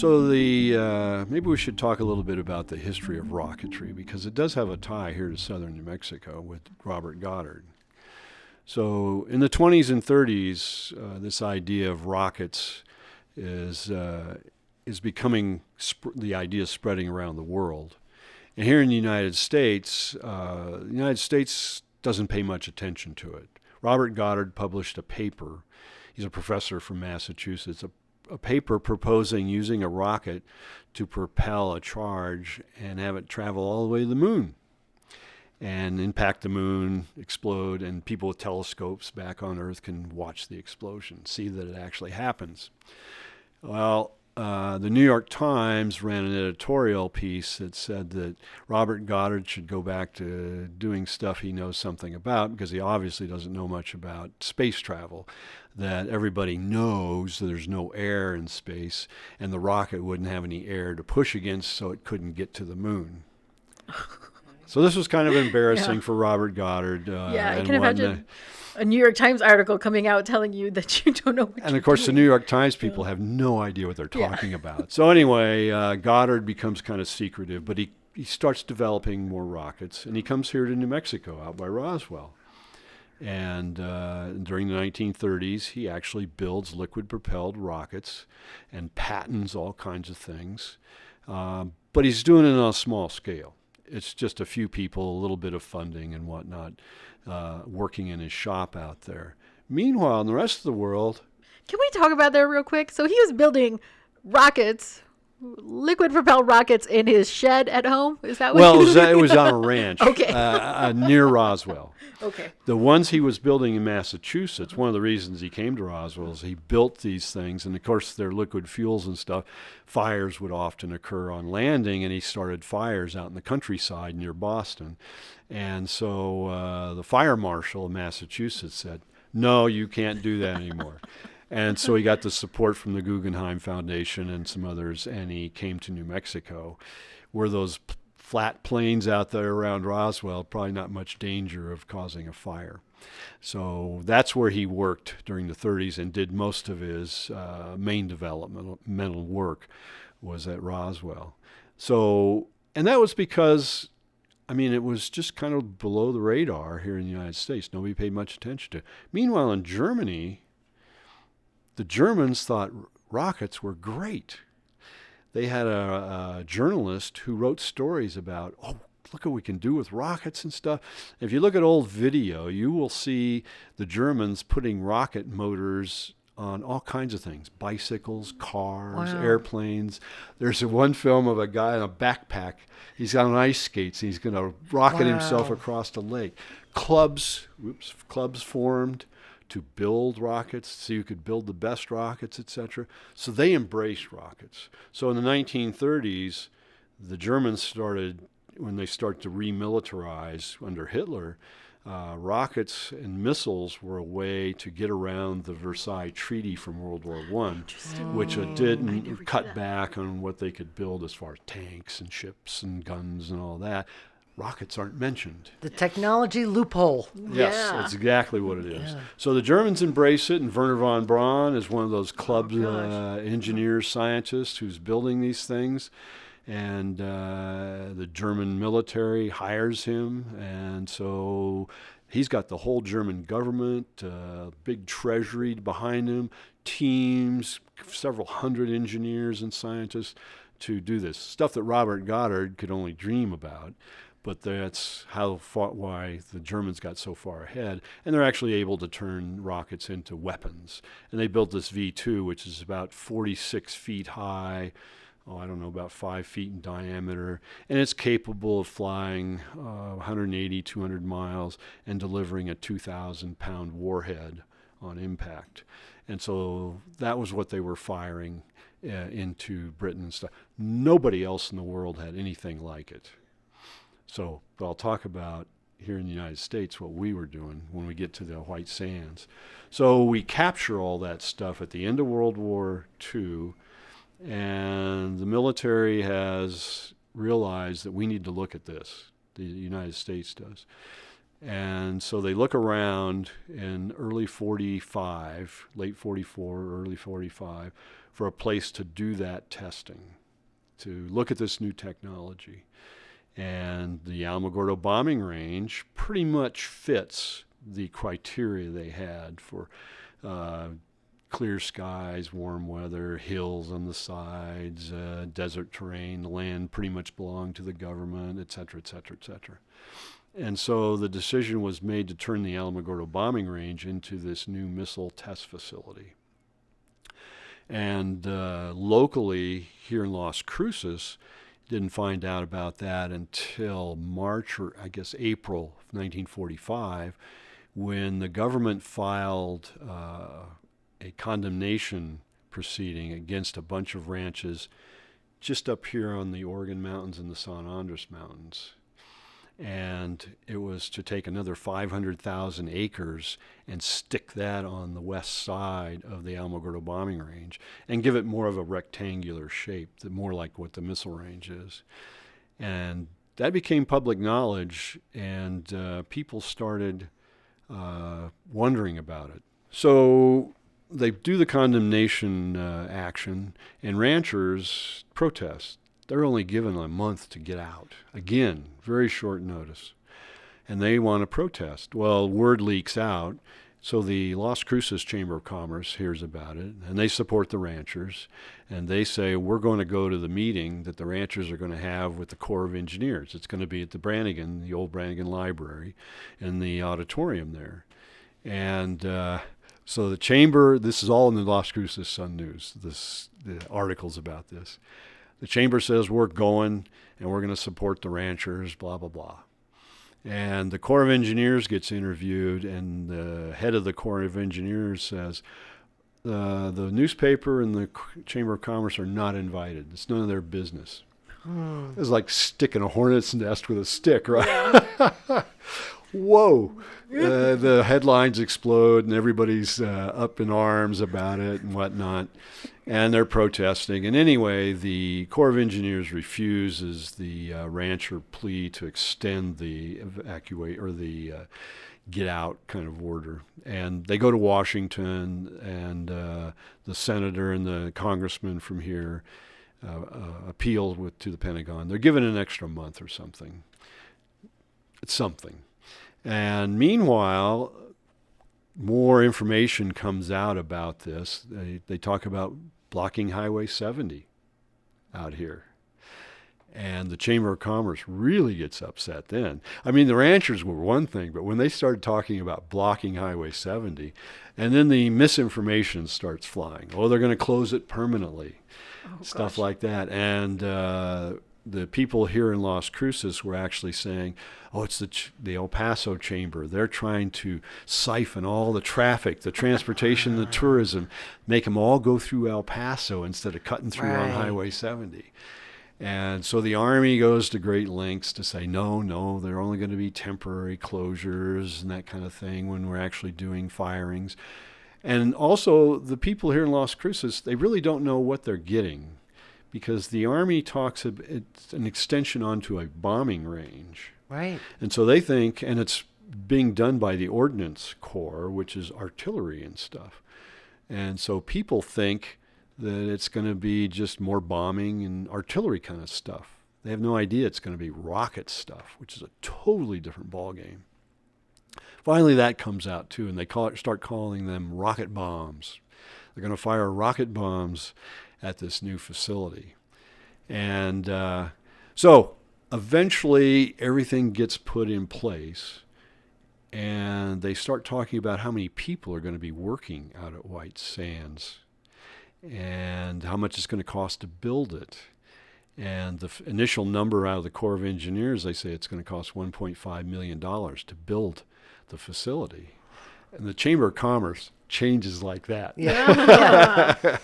So maybe we should talk a little bit about the history of rocketry, because it does have a tie here to southern New Mexico with Robert Goddard. So in the 20s and 30s, this idea of rockets is becoming the idea spreading around the world. And here in the United States doesn't pay much attention to it. Robert Goddard published a paper. He's a professor from Massachusetts, a paper proposing using a rocket to propel a charge and have it travel all the way to the moon and impact the moon, explode, and people with telescopes back on Earth can watch the explosion, see that it actually happens. Well, the New York Times ran an editorial piece that said that Robert Goddard should go back to doing stuff he knows something about, because he obviously doesn't know much about space travel, that everybody knows that there's no air in space and the rocket wouldn't have any air to push against, so it couldn't get to the moon. So this was kind of embarrassing for Robert Goddard. I can imagine a New York Times article coming out telling you that you don't know what And of course, the New York Times people have no idea what they're talking about. So anyway, Goddard becomes kind of secretive, but he starts developing more rockets, and he comes here to New Mexico, out by Roswell. And during the 1930s, he actually builds liquid-propelled rockets and patents all kinds of things. But he's doing it on a small scale. It's just a few people, a little bit of funding and whatnot, working in his shop out there. Meanwhile, in the rest of the world... Can we talk about that real quick? So he was building rockets, liquid-propelled rockets in his shed at home? Is that what it was on a ranch near Roswell. Okay. The ones he was building in Massachusetts, one of the reasons he came to Roswell is he built these things, and of course they're liquid fuels and stuff. Fires would often occur on landing, and he started fires out in the countryside near Boston. And so the fire marshal of Massachusetts said, no, you can't do that anymore. And so he got the support from the Guggenheim Foundation and some others, and he came to New Mexico, where those flat plains out there around Roswell, probably not much danger of causing a fire. So that's where he worked during the 30s and did most of his main developmental work was at Roswell. So, and that was because, it was just kind of below the radar here in the United States. Nobody paid much attention to it. Meanwhile, in Germany, the Germans thought rockets were great. They had a journalist who wrote stories about, look what we can do with rockets and stuff. If you look at old video, you will see the Germans putting rocket motors on all kinds of things, bicycles, cars, airplanes. There's one film of a guy in a backpack. He's on ice skates. He's going to rocket himself across the lake. Clubs formed to build rockets, so you could build the best rockets, etc. So they embraced rockets. So in the 1930s, the Germans started, when they started to remilitarize under Hitler, rockets and missiles were a way to get around the Versailles Treaty from World War I, which didn't cut back on what they could build as far as tanks and ships and guns and all that. Rockets aren't mentioned. The technology loophole. Yes, that's exactly what it is. Yeah. So the Germans embrace it, and Werner von Braun is one of those club engineers, scientists who's building these things. And the German military hires him, and so he's got the whole German government, big treasury behind him, teams, several hundred engineers and scientists to do this stuff that Robert Goddard could only dream about. But that's why the Germans got so far ahead. And they're actually able to turn rockets into weapons. And they built this V2, which is about 46 feet high, about 5 feet in diameter. And it's capable of flying 180, 200 miles and delivering a 2,000-pound warhead on impact. And so that was what they were firing into Britain and stuff. Nobody else in the world had anything like it. So, but I'll talk about here in the United States what we were doing when we get to the White Sands. So we capture all that stuff at the end of World War II, and the military has realized that we need to look at this. The United States does. And so they look around in early 45, late 44, early 45, for a place to do that testing, to look at this new technology. And the Alamogordo bombing range pretty much fits the criteria they had for clear skies, warm weather, hills on the sides, desert terrain, the land pretty much belonged to the government, et cetera, et cetera, et cetera. And so the decision was made to turn the Alamogordo bombing range into this new missile test facility. And locally here in Las Cruces, didn't find out about that until March or I guess April of 1945, when the government filed a condemnation proceeding against a bunch of ranches just up here on the Oregon Mountains and the San Andres Mountains. And it was to take another 500,000 acres and stick that on the west side of the Alamogordo bombing range and give it more of a rectangular shape, more like what the missile range is. And that became public knowledge, and people started wondering about it. So they do the condemnation action, and ranchers protest. They're only given a month to get out. Again, very short notice. And they want to protest. Well, word leaks out, so the Las Cruces Chamber of Commerce hears about it, and they support the ranchers, and they say, we're going to go to the meeting that the ranchers are going to have with the Corps of Engineers. It's going to be at the Brannigan, the old Brannigan Library, in the auditorium there. And so the chamber, this is all in the Las Cruces Sun News, the articles about this. The chamber says we're going and we're going to support the ranchers, blah, blah, blah. And the Corps of Engineers gets interviewed, and the head of the Corps of Engineers says, the newspaper and the Chamber of Commerce are not invited. It's none of their business. It's like sticking a hornet's nest with a stick, right? Yeah. Whoa. The headlines explode, and everybody's up in arms about it and whatnot. And they're protesting. And anyway, the Corps of Engineers refuses the rancher plea to extend the evacuate or the get out kind of order. And they go to Washington, and the senator and the congressman from here appeal to the Pentagon. They're given an extra month or something. It's something. And meanwhile, more information comes out about this. They talk about blocking Highway 70 out here. And the Chamber of Commerce really gets upset then. I mean, the ranchers were one thing, but when they started talking about blocking Highway 70, and then the misinformation starts flying. Oh, they're going to close it permanently. Stuff like that. And the people here in Las Cruces were actually saying, oh, it's the El Paso Chamber. They're trying to siphon all the traffic, the transportation, the tourism, make them all go through El Paso instead of cutting through on Highway 70. And so the Army goes to great lengths to say, no, they're only going to be temporary closures and that kind of thing when we're actually doing firings. And also the people here in Las Cruces, they really don't know what they're getting, because the Army talks it's an extension onto a bombing range. Right. And so they think, and it's being done by the Ordnance Corps, which is artillery and stuff. And so people think that it's going to be just more bombing and artillery kind of stuff. They have no idea it's going to be rocket stuff, which is a totally different ballgame. Finally, that comes out too, and they start calling them rocket bombs. They're going to fire rocket bombs at this new facility. And so eventually everything gets put in place, and they start talking about how many people are going to be working out at White Sands and how much it's going to cost to build it. And the initial number out of the Corps of Engineers, they say it's going to cost $1.5 million to build the facility. And the Chamber of Commerce changes like that. Yeah.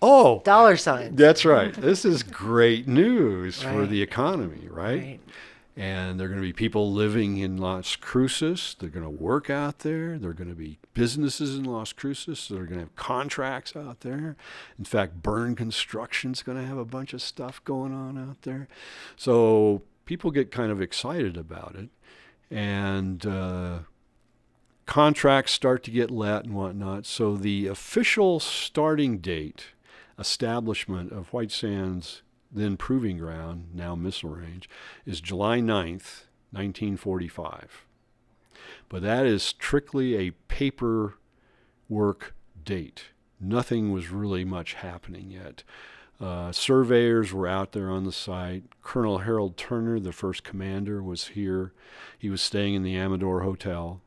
Oh, dollar signs. That's right. This is great news for the economy, right? And there are going to be people living in Las Cruces. They're going to work out there. There are going to be businesses in Las Cruces. So they're going to have contracts out there. In fact, Burn Construction's going to have a bunch of stuff going on out there. So people get kind of excited about it. And contracts start to get let and whatnot. So the official starting date establishment of White Sands, then proving ground, now missile range, is July 9th, 1945. But that is strictly a paperwork date. Nothing was really much happening yet. Surveyors were out there on the site. Colonel Harold Turner, the first commander, was here. He was staying in the Amador Hotel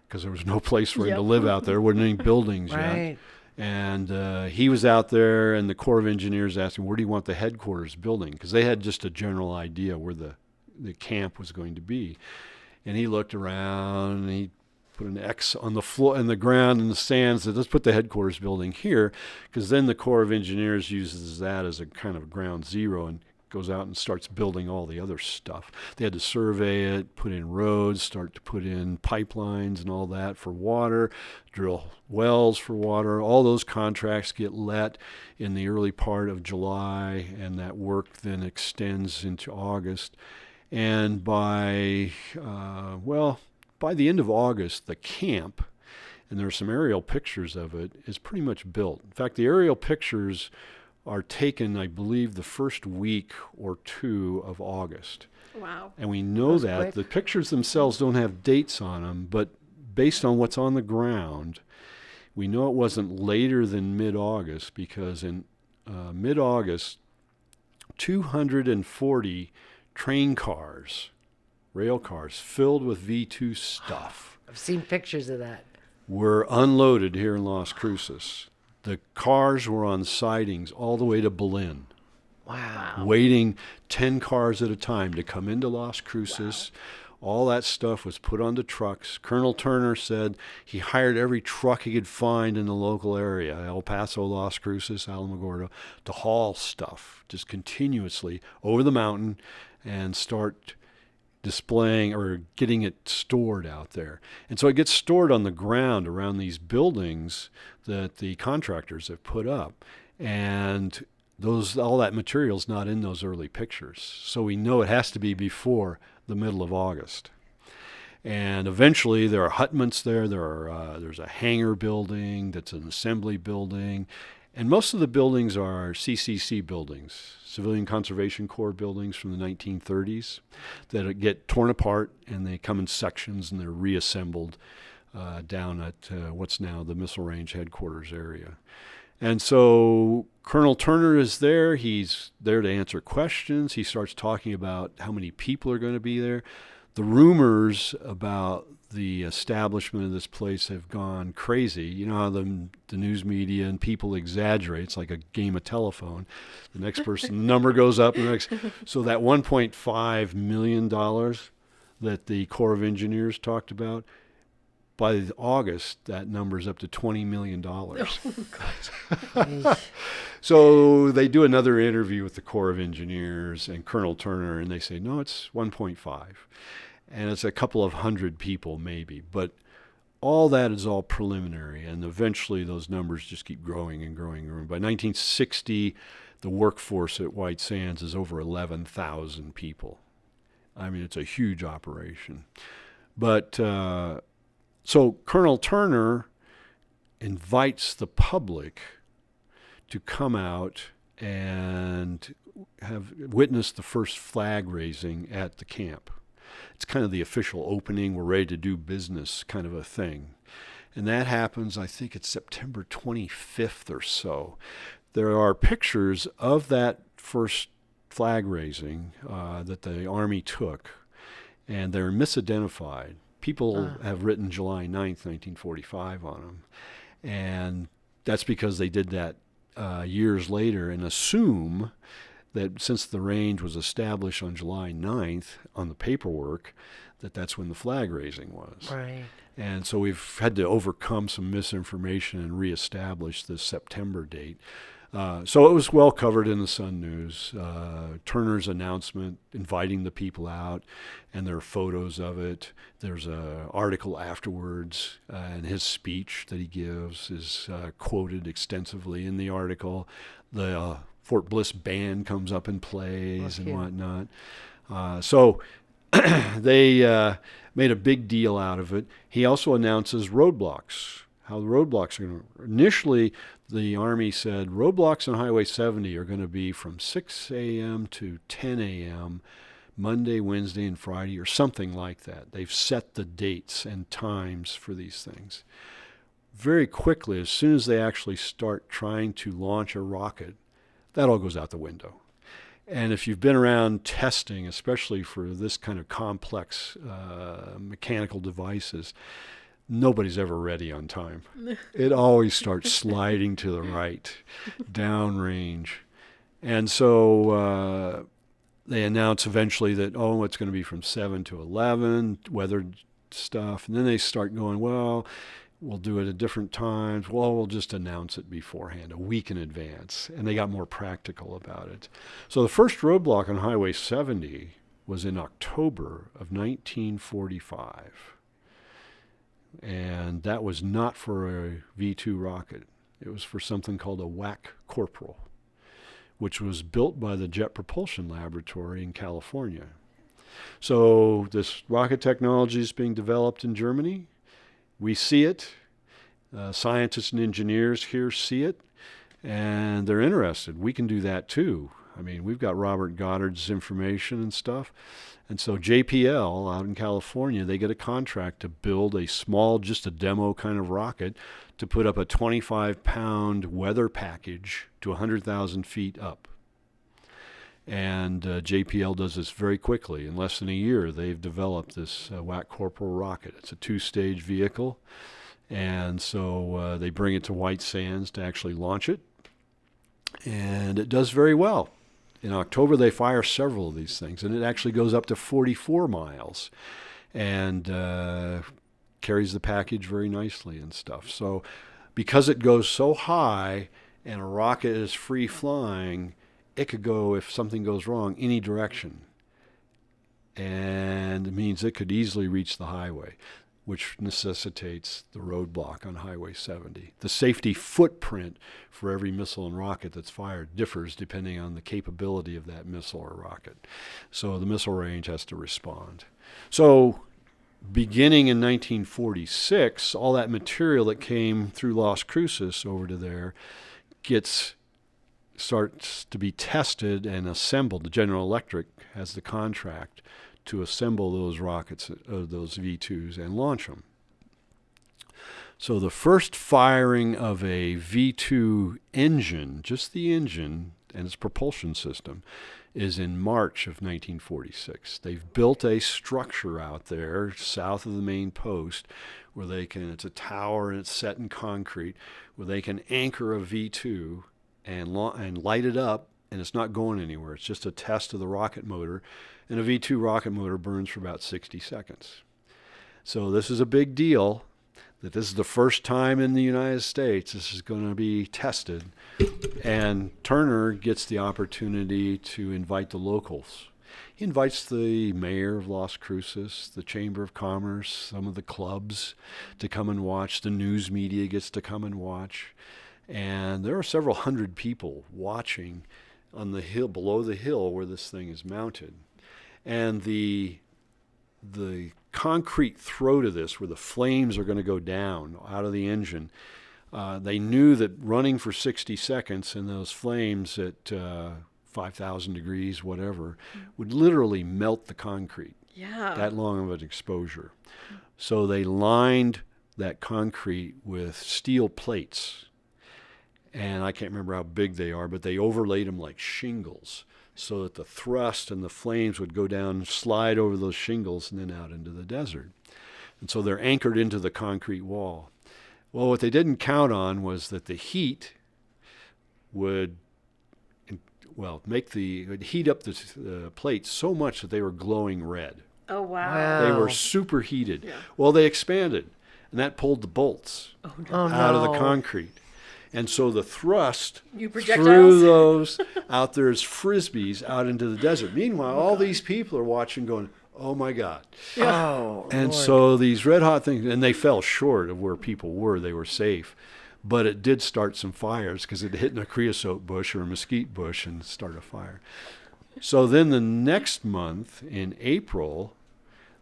because there was no place for him to live out there. There weren't any buildings yet. And he was out there, and the Corps of Engineers asked him, where do you want the headquarters building? Because they had just a general idea where the camp was going to be. And he looked around, and he put an X on the floor, in the ground, in the sand, said, let's put the headquarters building here, because then the Corps of Engineers uses that as a kind of ground zero and goes out and starts building all the other stuff. They had to survey it, put in roads, start to put in pipelines and all that for water, drill wells for water. All those contracts get let in the early part of July, and that work then extends into August. And by the end of August, the camp, and there are some aerial pictures of it, is pretty much built. In fact, the aerial pictures are taken, I believe, the first week or two of August. Wow. And we know that. Quick. The pictures themselves don't have dates on them, but based on what's on the ground, we know it wasn't later than mid-August, because in mid-August, 240 train cars, rail cars, filled with V2 stuff I've seen pictures of that. were unloaded here in Las Cruces. The cars were on sidings all the way to Berlin, Wow. waiting 10 cars at a time to come into Las Cruces. All that stuff was put onto trucks. Colonel Turner said he hired every truck he could find in the local area, El Paso, Las Cruces, Alamogordo, to haul stuff just continuously over the mountain and start displaying or getting it stored out there. And so it gets stored on the ground around these buildings that the contractors have put up. And all that material's not in those early pictures. So we know it has to be before the middle of August. And eventually there are hutments there. There's a hangar building that's an assembly building. And most of the buildings are CCC buildings, Civilian Conservation Corps buildings from the 1930s that get torn apart, and they come in sections and they're reassembled down at what's now the Missile Range headquarters area. And so Colonel Turner is there. He's there to answer questions. He starts talking about how many people are going to be there. The rumors about the establishment of this place have gone crazy. You know how the news media and people exaggerate. It's like a game of telephone. The next person, the number goes up. So that $1.5 million that the Corps of Engineers talked about, by August, that number's up to $20 million. So they do another interview with the Corps of Engineers and Colonel Turner, and they say, no, it's 1.5. And it's a couple of hundred people maybe. But all that is all preliminary, and eventually those numbers just keep growing and growing and growing. By 1960, the workforce at White Sands is over 11,000 people. I mean, it's a huge operation. But so Colonel Turner invites the public to come out and have witnessed the first flag raising at the camp. It's kind of the official opening, we're ready to do business kind of a thing. And that happens, I think it's September 25th or so. There are pictures of that first flag raising that the Army took, and they're misidentified. People have written July 9th, 1945 on them. And that's because they did that years later and assume that since the range was established on July 9th on the paperwork, that's when the flag raising was. Right. And so we've had to overcome some misinformation and reestablish this September date. So it was well covered in the Sun News. Turner's announcement inviting the people out, and there are photos of it. There's an article afterwards, and his speech that he gives is quoted extensively in the article. The Fort Bliss band comes up and plays and whatnot. So they made a big deal out of it. He also announces roadblocks, how the roadblocks are going to. Initially, the Army said roadblocks on Highway 70 are going to be from 6 a.m. to 10 a.m. Monday, Wednesday, and Friday, or something like that. They've set the dates and times for these things. Very quickly, as soon as they actually start trying to launch a rocket, that all goes out the window. And if you've been around testing, especially for this kind of complex mechanical devices, nobody's ever ready on time. It always starts sliding to the right, downrange. And so they announce eventually that, it's going to be from 7 to 11, weather stuff. And then they start going, well, we'll do it at different times. Well, we'll just announce it beforehand, a week in advance. And they got more practical about it. So the first roadblock on Highway 70 was in October of 1945. And that was not for a V-2 rocket. It was for something called a WAC Corporal, which was built by the Jet Propulsion Laboratory in California. So this rocket technology is being developed in Germany. We see it. Scientists and engineers here see it, and they're interested. We can do that too. I mean, we've got Robert Goddard's information and stuff. And so JPL out in California, they get a contract to build a small, just a demo kind of rocket to put up a 25-pound weather package to 100,000 feet up. And JPL does this very quickly. In less than a year, they've developed this WAC Corporal rocket. It's a 2-stage vehicle. And so they bring it to White Sands to actually launch it. And it does very well. In October, they fire several of these things, and it actually goes up to 44 miles and carries the package very nicely and stuff. So because it goes so high and a rocket is free flying, it could go, if something goes wrong, any direction. And it means it could easily reach the highway, which necessitates the roadblock on Highway 70. The safety footprint for every missile and rocket that's fired differs depending on the capability of that missile or rocket. So the missile range has to respond. So beginning in 1946, all that material that came through Las Cruces over to there starts to be tested and assembled. General Electric has the contract to assemble those rockets, those V-2s, and launch them. So the first firing of a V-2 engine, just the engine and its propulsion system, is in March of 1946. They've built a structure out there south of the main post where it's a tower and it's set in concrete, where they can anchor a V-2 and light it up, and it's not going anywhere. It's just a test of the rocket motor. And a V-2 rocket motor burns for about 60 seconds. So this is a big deal, that this is the first time in the United States this is going to be tested. And Turner gets the opportunity to invite the locals. He invites the mayor of Las Cruces, the Chamber of Commerce, some of the clubs to come and watch. The news media gets to come and watch. And there are several hundred people watching on the hill, below the hill where this thing is mounted. And the concrete throat of this, where the flames are going to go down out of the engine, they knew that running for 60 seconds and those flames at 5,000 degrees, whatever, would literally melt the concrete. Yeah. That long of an exposure. So they lined that concrete with steel plates. And I can't remember how big they are, but they overlaid them like shingles, so that the thrust and the flames would go down, slide over those shingles, and then out into the desert. And so they're anchored into the concrete wall. Well, what they didn't count on was that the heat would heat up the plates so much that they were glowing red. Oh, wow. They were super heated. Yeah. Well, they expanded, and that pulled the bolts out of the concrete. And so the thrust threw those out there as frisbees out into the desert. Meanwhile, all these people are watching going, oh, my God. Yeah. Oh, and Lord. So these red hot things, and they fell short of where people were. They were safe. But it did start some fires because it hit in a creosote bush or a mesquite bush and started a fire. So then the next month, in April,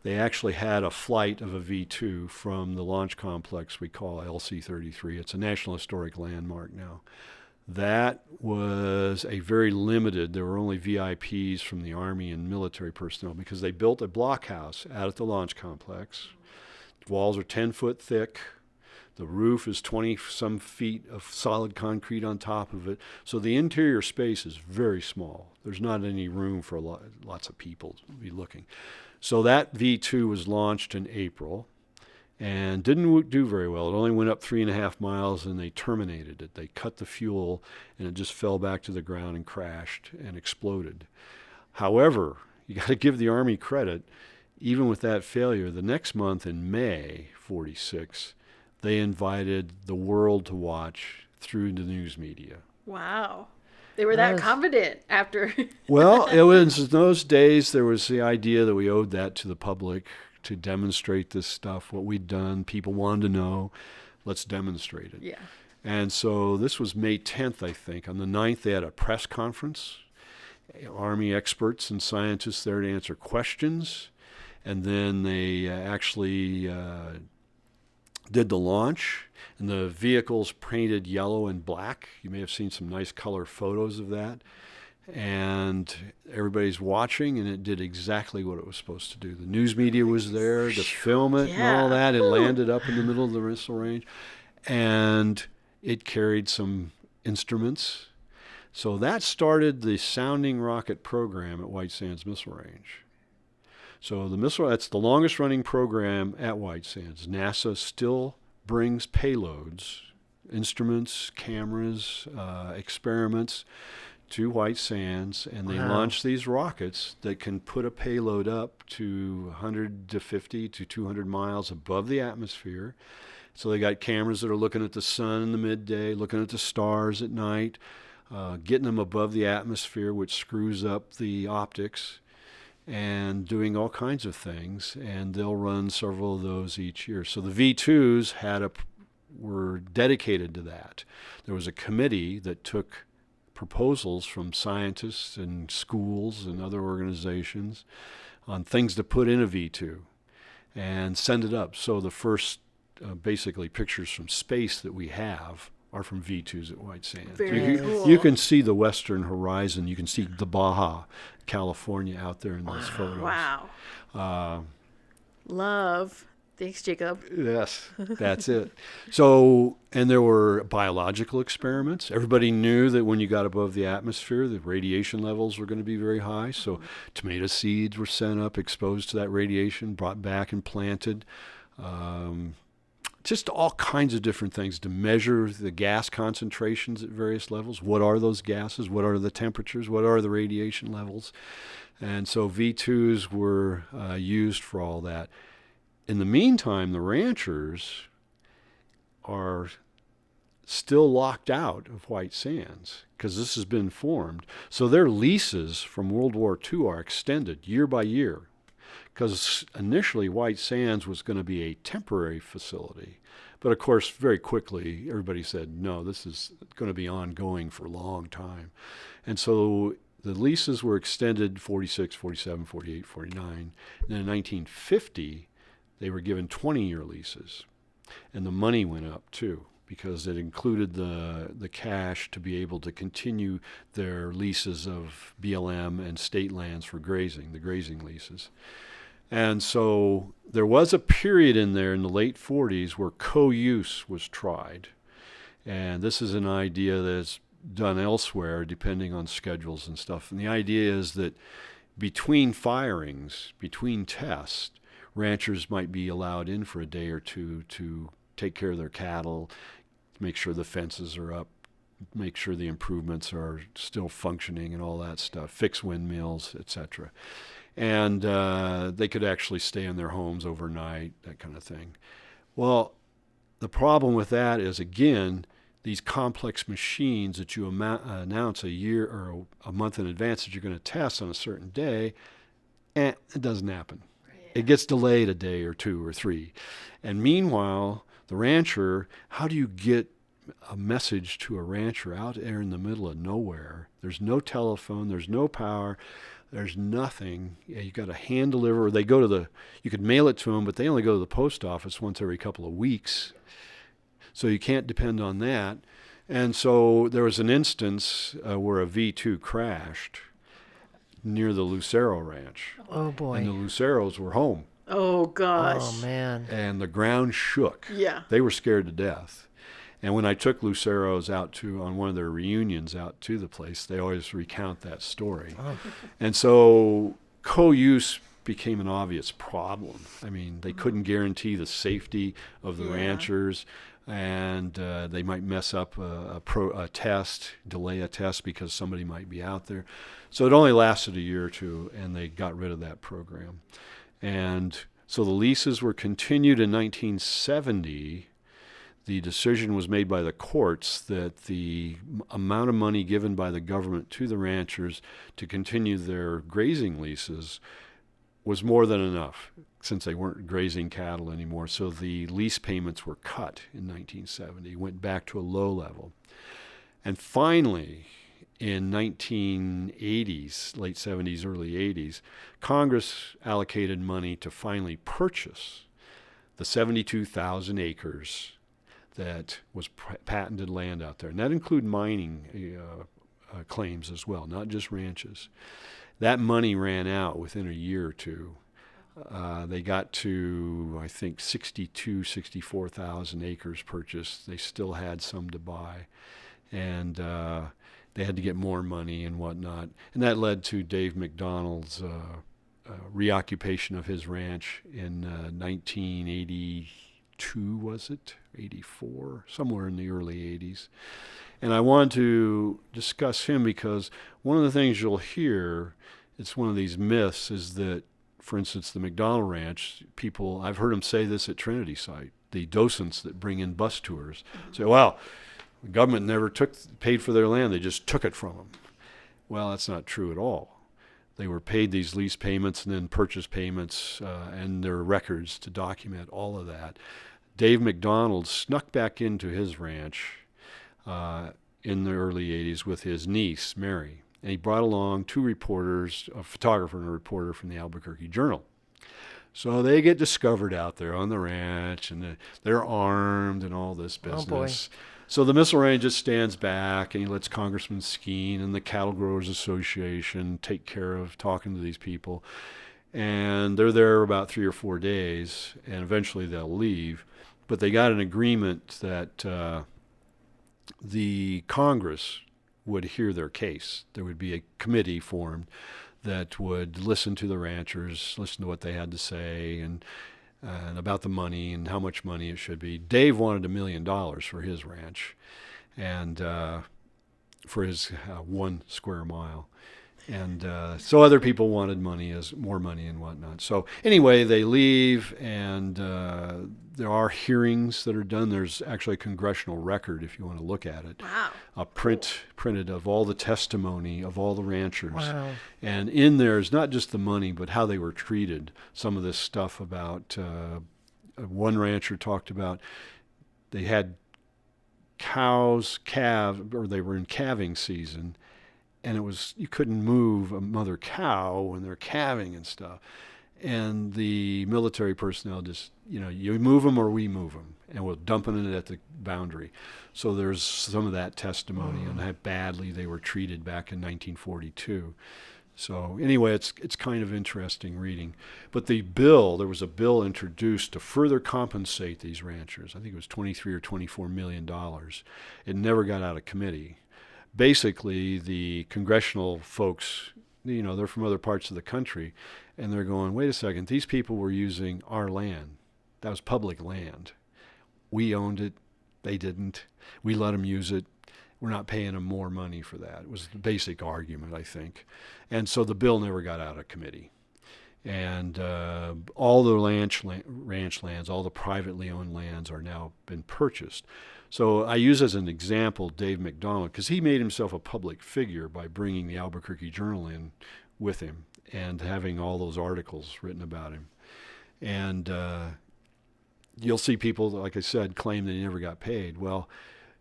they actually had a flight of a V-2 from the launch complex we call LC-33. It's a National Historic Landmark now. That was a very limited, there were only VIPs from the Army and military personnel because they built a blockhouse out at the launch complex. The walls are 10 foot thick. The roof is 20 some feet of solid concrete on top of it. So the interior space is very small. There's not any room for lots of people to be looking. So that V-2 was launched in April and didn't do very well. It only went up 3.5 miles and they terminated it. They cut the fuel and it just fell back to the ground and crashed and exploded. However, you got to give the Army credit. Even with that failure, the next month in May 46, they invited the world to watch through the news media. Wow. They were that confident after. Well, it was in those days, there was the idea that we owed that to the public to demonstrate this stuff, what we'd done. People wanted to know. Let's demonstrate it. Yeah. And so this was May 10th, I think. On the 9th, they had a press conference. Army experts and scientists there to answer questions. And then they actually did the launch. And the vehicles painted yellow and black. You may have seen some nice color photos of that. And everybody's watching, and it did exactly what it was supposed to do. The news media was there to film it and all that. It landed up in the middle of the missile range, and it carried some instruments. So that started the sounding rocket program at White Sands Missile Range. So that's the longest running program at White Sands. NASA still brings payloads, instruments, cameras, experiments to White Sands, and they launch these rockets that can put a payload up to 150 to 200 miles above the atmosphere. So they got cameras that are looking at the sun in the midday, looking at the stars at night, getting them above the atmosphere, which screws up the optics, and doing all kinds of things. And they'll run several of those each year. So the V-2s were dedicated to that. There was a committee that took proposals from scientists and schools and other organizations on things to put in a V-2 and send it up. So the first basically pictures from space that we have are from V-2s at White Sands. Very cool. You can see the western horizon. You can see the Baja, California out there in those photos. Wow. Love. Thanks, Jacob. Yes, that's it. So, and there were biological experiments. Everybody knew that when you got above the atmosphere, the radiation levels were going to be very high. So tomato seeds were sent up, exposed to that radiation, brought back and planted. Just all kinds of different things to measure the gas concentrations at various levels. What are those gases? What are the temperatures? What are the radiation levels? And so V-2s were used for all that. In the meantime, the ranchers are still locked out of White Sands because this has been formed. So their leases from World War II are extended year by year because initially White Sands was going to be a temporary facility. But of course, very quickly, everybody said, no, this is going to be ongoing for a long time. And so the leases were extended 46, 47, 48, 49. And then in 1950, they were given 20-year leases. And the money went up, too, because it included the cash to be able to continue their leases of BLM and state lands for grazing, the grazing leases. And so there was a period in there in the late 40s where co-use was tried. And this is an idea that's done elsewhere depending on schedules and stuff. And the idea is that between firings, between tests, ranchers might be allowed in for a day or two to take care of their cattle, make sure the fences are up, make sure the improvements are still functioning and all that stuff, fix windmills, etc. And they could actually stay in their homes overnight, that kind of thing. Well, the problem with that is, again, these complex machines that you announce a year or a month in advance that you're going to test on a certain day, it doesn't happen. It gets delayed a day or two or three. And meanwhile, the rancher, how do you get a message to a rancher out there in the middle of nowhere? There's no telephone, there's no power. There's nothing. You got to hand deliver. Or they go to you could mail it to them, but they only go to the post office once every couple of weeks. So you can't depend on that. And so there was an instance where a V2 crashed near the Lucero Ranch. Oh, boy. And the Luceros were home. Oh gosh. Oh, man. And the ground shook. Yeah. They were scared to death. And when I took Luceros on one of their reunions out to the place, they always recount that story. Oh. And so co-use became an obvious problem. I mean, they couldn't guarantee the safety of the ranchers, and they might mess up a test, delay a test because somebody might be out there. So it only lasted a year or two, and they got rid of that program. And so the leases were continued in 1970. The decision was made by the courts that the amount of money given by the government to the ranchers to continue their grazing leases was more than enough, since they weren't grazing cattle anymore. So the lease payments were cut in 1970, went back to a low level. And finally, in 1980s, late 70s, early 80s, Congress allocated money to finally purchase the 72,000 acres that was patented land out there. And that included mining claims as well, not just ranches. That money ran out within a year or two. They got to, I think, 64,000 acres purchased. They still had some to buy. And they had to get more money and whatnot. And that led to Dave McDonald's reoccupation of his ranch in 1982, was it? 84, somewhere in the early 80s. And I wanted to discuss him because one of the things you'll hear, it's one of these myths, is that, for instance, the McDonald Ranch, people, I've heard them say this at Trinity Site, the docents that bring in bus tours say, well, the government never paid for their land, they just took it from them. Well, that's not true at all. They were paid these lease payments and then purchase payments, and there are records to document all of that. Dave McDonald snuck back into his ranch in the early 80s with his niece, Mary. And he brought along two reporters, a photographer and a reporter from the Albuquerque Journal. So they get discovered out there on the ranch, and they're armed and all this business. Oh, boy. So the missile range just stands back, and he lets Congressman Skeen and the Cattle Growers Association take care of talking to these people. And they're there about 3 or 4 days, and eventually they'll leave. But they got an agreement that the Congress would hear their case. There would be a committee formed that would listen to the ranchers, listen to what they had to say, and about the money and how much money it should be. Dave wanted $1 million for his ranch, and for his 1 square mile. And so other people wanted more money and whatnot. So anyway, they leave, and there are hearings that are done. There's actually a congressional record, if you want to look at it. Wow. A printed of all the testimony of all the ranchers. Wow. And in there is not just the money, but how they were treated. Some of this stuff about, one rancher talked about, they had calves, or they were in calving season, and you couldn't move a mother cow when they're calving and stuff. And the military personnel just, you move them or we move them, and we'll dump it at the boundary. So there's some of that testimony on how badly they were treated back in 1942. So anyway, it's kind of interesting reading. But there was a bill introduced to further compensate these ranchers. I think it was $23 or $24 million. It never got out of committee. Basically, the congressional folks, they're from other parts of the country, and they're going, wait a second, these people were using our land. That was public land. We owned it. They didn't. We let them use it. We're not paying them more money for that. It was the basic argument, I think. And so the bill never got out of committee. And all the ranch lands, all the privately owned lands are now been purchased. So I use as an example Dave McDonald, because he made himself a public figure by bringing the Albuquerque Journal in with him and having all those articles written about him. And you'll see people, like I said, claim that he never got paid. Well,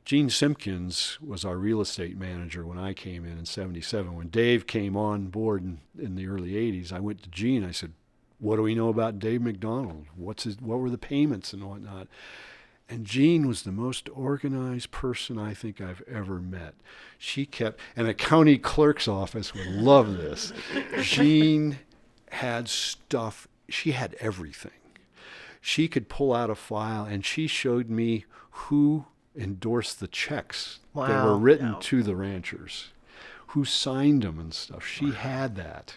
Gene Simpkins was our real estate manager when I came in '77. When Dave came on board in the early '80s, I went to Gene. I said, "What do we know about Dave McDonald? What were the payments and whatnot?" And Jean was the most organized person I think I've ever met. She kept, and a county clerk's office would love this. Jean had stuff, she had everything. She could pull out a file, and she showed me who endorsed the checks that were written to the ranchers, who signed them and stuff. She had that.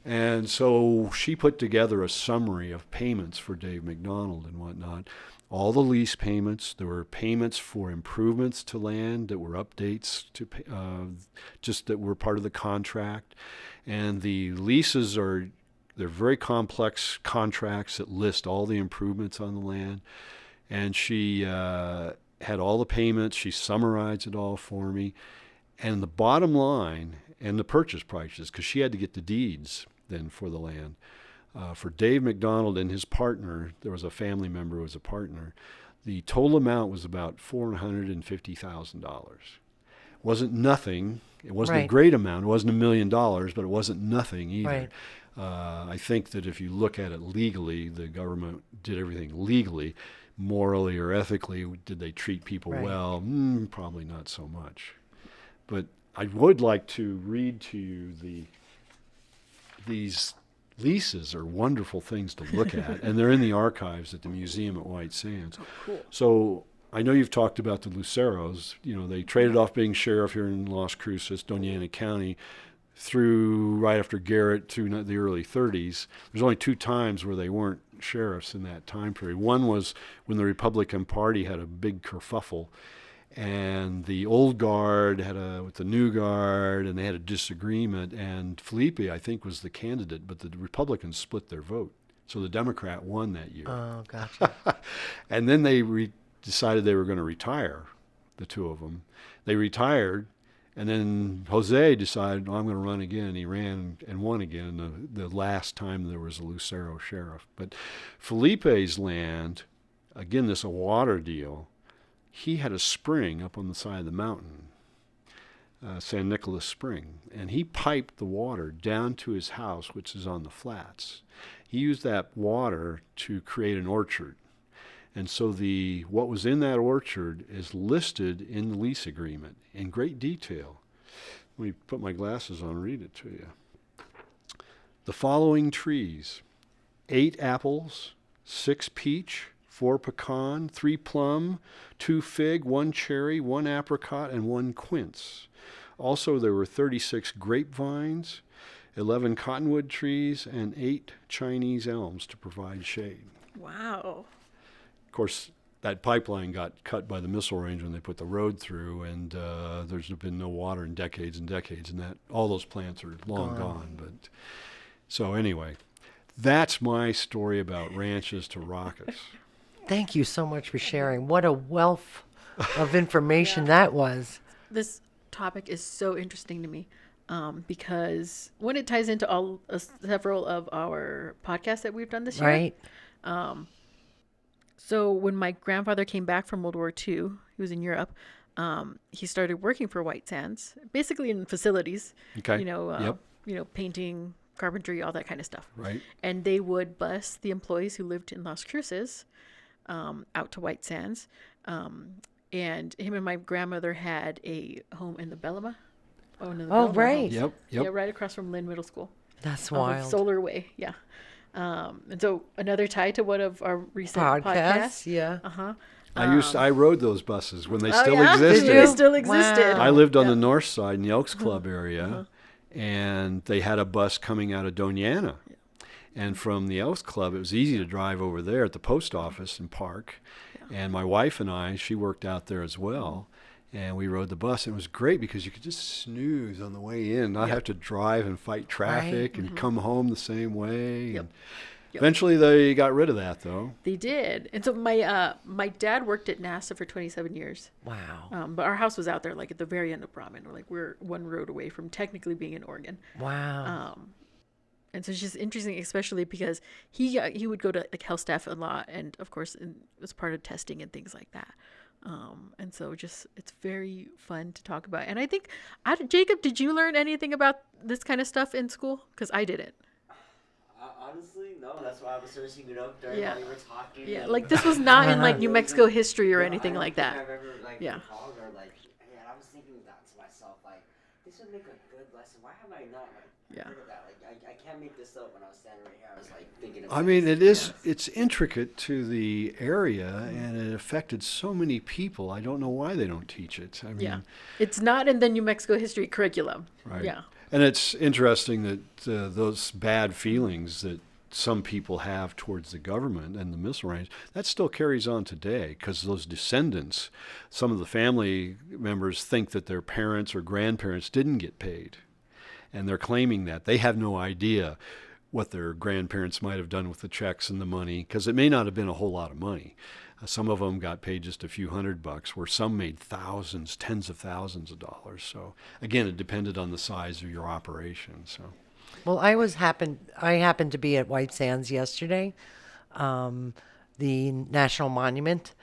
And so she put together a summary of payments for Dave McDonald and whatnot. All the lease payments. There were payments for improvements to land that were updates to just that were part of the contract. And the leases they're very complex contracts that list all the improvements on the land. And she had all the payments. She summarized it all for me. And the bottom line and the purchase prices, because she had to get the deeds then for the land. For Dave McDonald and his partner, there was a family member who was a partner, the total amount was about $450,000. Wasn't nothing. It wasn't a great amount. It wasn't $1 million, but it wasn't nothing either. Right. I think that if you look at it legally, the government did everything legally. Morally or ethically, did they treat people well? Probably not so much. But I would like to read to you these leases are wonderful things to look at, and they're in the archives at the museum at White Sands. Oh, cool. So I know you've talked about the Luceros. You know, they traded off being sheriff here in Las Cruces, Doña Ana County, through right after Garrett through the early 30s. There's only 2 times where they weren't sheriffs in that time period. One was when the Republican Party had a big kerfuffle, and the old guard with the new guard, and they had a disagreement, and Felipe, I think, was the candidate, but the Republicans split their vote. So the Democrat won that year. Oh, gotcha. And then they decided they were going to retire, the 2 of them. They retired, and then Jose decided, I'm going to run again, and he ran and won again the last time there was a Lucero sheriff. But Felipe's land, again, this a water deal, he had a spring up on the side of the mountain, San Nicolas Spring, and he piped the water down to his house, which is on the flats. He used that water to create an orchard. And so what was in that orchard is listed in the lease agreement in great detail. Let me put my glasses on and read it to you. The following trees: 8 apples, 6 peach, 4 pecan, 3 plum, 2 fig, 1 cherry, 1 apricot, and 1 quince. Also, there were 36 grapevines, 11 cottonwood trees, and 8 Chinese elms to provide shade. Wow. Of course, that pipeline got cut by the missile range when they put the road through, and there's been no water in decades and decades, and all those plants are long gone. But so anyway, that's my story about ranches to rockets. Thank you so much for sharing. What a wealth of information that was. This topic is so interesting to me because when it ties into several of our podcasts that we've done this year. Right. So when my grandfather came back from World War II, he was in Europe. He started working for White Sands, basically in facilities. Okay. Painting, carpentry, all that kind of stuff. Right. And they would bus the employees who lived in Las Cruces out to White Sands. And him and my grandmother had a home in the Bellama. Right. Yep. Yeah, right across from Lynn Middle School. That's Off of wild. Solar Way, yeah. And so another tie to one of our recent podcasts. Yeah. Uh-huh. I rode those buses when they still yeah? existed. They still existed. Wow. I lived on the north side in the Elks Club area, and they had a bus coming out of Doña Ana. And from the Elks Club, it was easy to drive over there at the post office and park. Yeah. And my wife and I, she worked out there as well, and we rode the bus. It was great because you could just snooze on the way in, not have to drive and fight traffic and come home the same way. Yep. Eventually, they got rid of that, though. They did. And so my dad worked at NASA for 27 years. Wow. But our house was out there, like at the very end of Brahman. We're 1 road away from technically being in Oregon. Wow. And so it's just interesting, especially because he would go to like health staff a lot, and of course, it was part of testing and things like that. And so just it's very fun to talk about. And I think, Jacob, did you learn anything about this kind of stuff in school? Because I didn't. Honestly, no. That's why I was searching it up during Yeah. while you were talking. Yeah, and- like this was not in like New It Mexico wasn't- history or no, anything I like don't think that. I've ever Yeah. recalled or and I was thinking that to myself, this would make a good lesson. Why have I not Yeah. heard of that? I can't make this up. When I was standing right here, I was thinking of. I mean, it's intricate to the area, and it affected so many people. I don't know why they don't teach it. I mean, Yeah. It's not in the New Mexico history curriculum. right. Yeah. And it's interesting that those bad feelings that some people have towards the government and the missile range, that still carries on today, because those descendants, some of the family members think that their parents or grandparents didn't get paid. And they're claiming that. They have no idea what their grandparents might have done with the checks and the money, because it may not have been a whole lot of money. Some of them got paid just a few $100, where some made thousands, tens of thousands of dollars. So again, it depended on the size of your operation. So, Well, I happened to be at White Sands yesterday, the National Monument.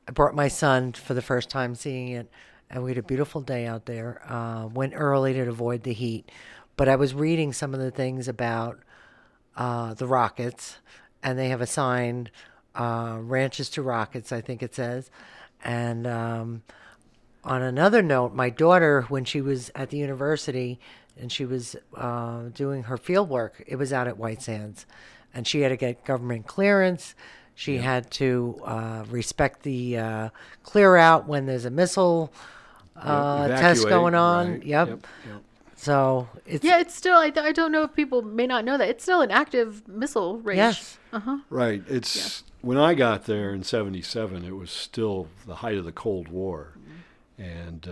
I brought my son for the first time seeing it, and we had a beautiful day out there. Went early to avoid the heat, but I was reading some of the things about the rockets, and they have a sign, "Ranches to Rockets," I think it says. And on another note, my daughter, when she was at the university and she was doing her field work, it was out at White Sands, and she had to get government clearance. She had to respect the clear out when there's a missile test evacuate, going on. right. Yep. So it's Yeah, it's still, I don't know if people may not know that. It's still an active missile range. yes. Right. It's when I got there in '77, it was still the height of the Cold War. And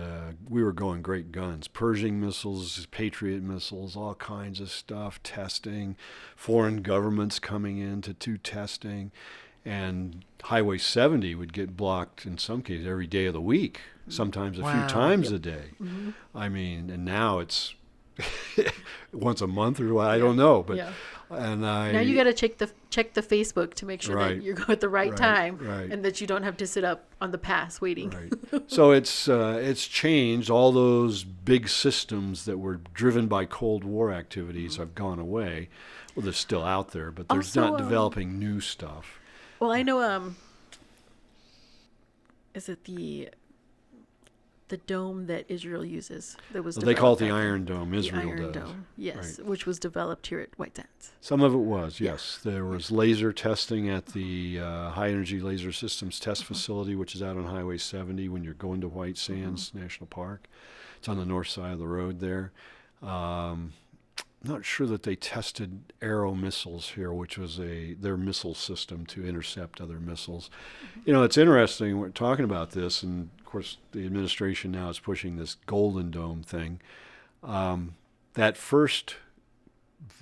we were going great guns, Pershing missiles, Patriot missiles, all kinds of stuff, testing, foreign governments coming in to do testing. And Highway 70 would get blocked in some cases every day of the week, sometimes a few Wow. times a day. I mean, and now it's once a month or what, I don't know. But Yeah. and Now you got to check the Facebook to make sure Right. that you're going at the right Right, time right. and that you don't have to sit up on the pass waiting. Right. So it's changed. All those big systems that were driven by Cold War activities have gone away. Well, they're still out there, but they're Also, not developing new stuff. Well, I know. Is it the dome that Israel uses? That was They call it the developed back Iron Dome. then? Israel the Iron does. Dome, yes, Right. which was developed here at White Sands. Some of it was, yes. There was laser testing at the High Energy Laser Systems Test Facility, which is out on Highway 70 when you're going to White Sands National Park. It's on the north side of the road there. Not sure that they tested Arrow missiles here, which was their missile system to intercept other missiles. You know, it's interesting, we're talking about this, and of course the administration now is pushing this Golden Dome thing. That first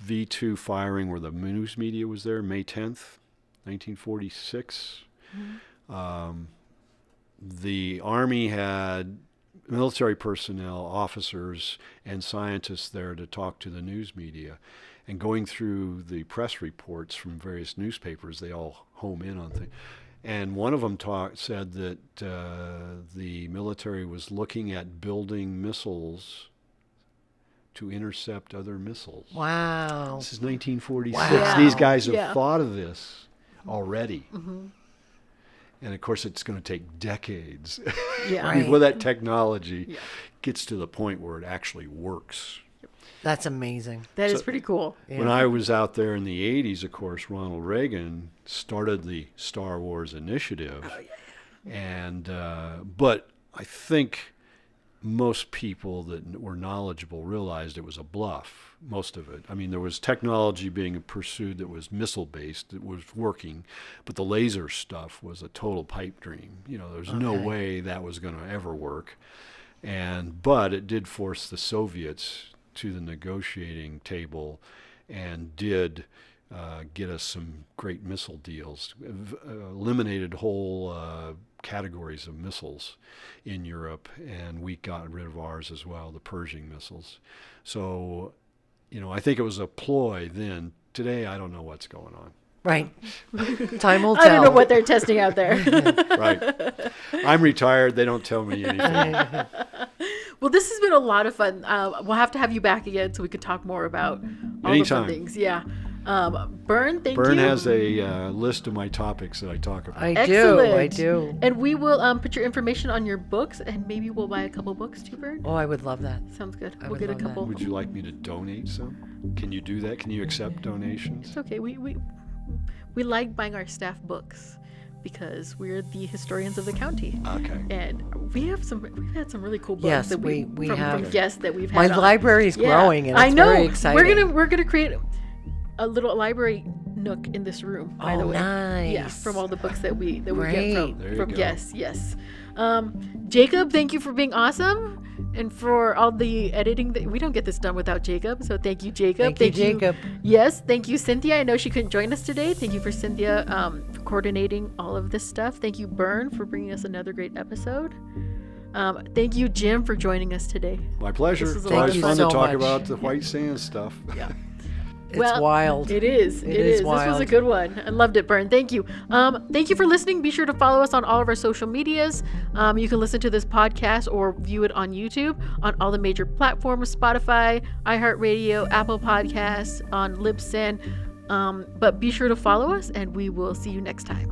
V2 firing where the news media was there, May 10th, 1946, the Army had military personnel, officers, and scientists there to talk to the news media. And going through the press reports from various newspapers, they all home in on things. And one of them said that the military was looking at building missiles to intercept other missiles. Wow. This is 1946. Wow. These guys have Yeah. thought of this already. And of course, it's going to take decades Yeah. Right. before that technology Yeah. gets to the point where it actually works. That's amazing. That is So- pretty cool. When I was out there in the 80s, of course, Ronald Reagan started the Star Wars initiative. And but I think most people that were knowledgeable realized it was a bluff, most of it. I mean, there was technology being pursued that was missile-based, that was working, but the laser stuff was a total pipe dream. You know, there's no Okay. way that was going to ever work. But it did force the Soviets to the negotiating table and did get us some great missile deals, eliminated whole categories of missiles in Europe, and we got rid of ours as well, the Pershing missiles. So, you know, I think it was a ploy then. Today, I don't know what's going on. Right. Time will I don't know tell. what they're testing out there. Right. I'm retired. They don't tell me anything. Well, this has been a lot of fun. We'll have to have you back again so we could talk more about all the Anytime. fun things. Yeah. Bern, thank Bern you. has a list of my topics that I talk about. I Excellent. do. And we will put your information on your books, and maybe we'll buy a couple books too, Bern. Oh, I would love that. Sounds good. I We'll would get a love that. couple. Would you like me to donate some? Can you do that? Can you accept donations? It's okay. We like buying our staff books because we're the historians of the county. Okay. And we've had some really cool books Yes, that we from have. guests that we've My had on. library's growing, and I it's know. very exciting. We're gonna create a little library nook in this room. By the Oh, way, yeah, nice. from all the books that we get Great. There you from go. guests. Yes, Jacob, thank you for being awesome, and for all the editing. We don't get this done without Jacob, so thank you, Jacob. Thank you, Jacob. Yes, thank you, Cynthia. I know she couldn't join us today. Thank you for Cynthia coordinating all of this stuff. Thank you, Bern, for bringing us another great episode. Thank you, Jim, for joining us today. My pleasure. This It's is a lot always of fun fun. to So talk much. about the white sand stuff. Yeah. It's Well, wild. It is. It It is is. This was a wild. good one. I loved it, Bern. Thank you. Thank you for listening. Be sure to follow us on all of our social medias. You can listen to this podcast or view it on YouTube on all the major platforms: Spotify, iHeartRadio, Apple Podcasts, on Libsyn. But be sure to follow us, and we will see you next time.